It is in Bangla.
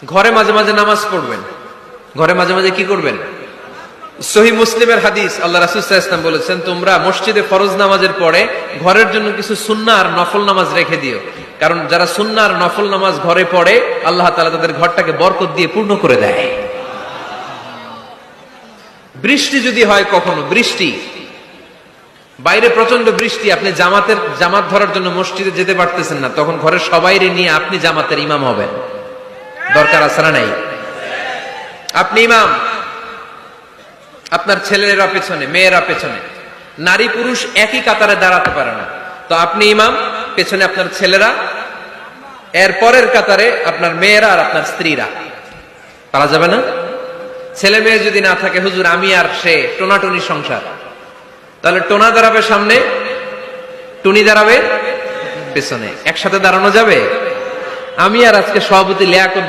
ঘরে মাঝে মাঝে নামাজ পড়বেন। ঘরে মাঝে মাঝে কি করবেন? সহিহ মুসলিমের হাদিস, আল্লাহ রাসূল সাল্লাল্লাহু আলাইহি ওয়াসাল্লাম বলেছেন, তোমরা মসজিদে ফরজ নামাজের পরে ঘরের জন্য কিছু সুন্নাহ আর নফল নামাজ রেখে দিও। কারণ যারা সুন্নাহ আর নফল নামাজ ঘরে পড়ে, আল্লাহ তাআলা তাদের ঘরটাকে বরকত দিয়ে পূর্ণ করে দেয়। বৃষ্টি যদি হয়, কখনো বৃষ্টি, বাইরে প্রচন্ড বৃষ্টি, আপনি জামাত ধরার জন্য মসজিদে যেতে পারতেছেন না, তখন ঘরের সবাইরে নিয়ে আপনি জামাতের ইমাম হবেন। দরকার আছে না নাই? আপনি ইমাম, আপনার ছেলেরা পেছনে, মেয়েরা পেছনে, নারী পুরুষ একই কাতারে দাঁড়াতে পারে না, তো আপনি ইমাম, পেছনে আপনার ছেলেরা, এর পরের কাতারে আপনার মেয়েরা আর আপনার স্ত্রীরা। পারা যাবে না? ছেলে মেয়ে যদি না থাকে, হুজুর আমি আর সে টোনাটুনি সংসার, তাহলে টোনা দাঁড়াবে সামনে, টুনি দাঁড়াবে পেছনে, একসাথে দাঁড়ানো যাবে? আমি আর আজকে সভাপতি লিয়াকত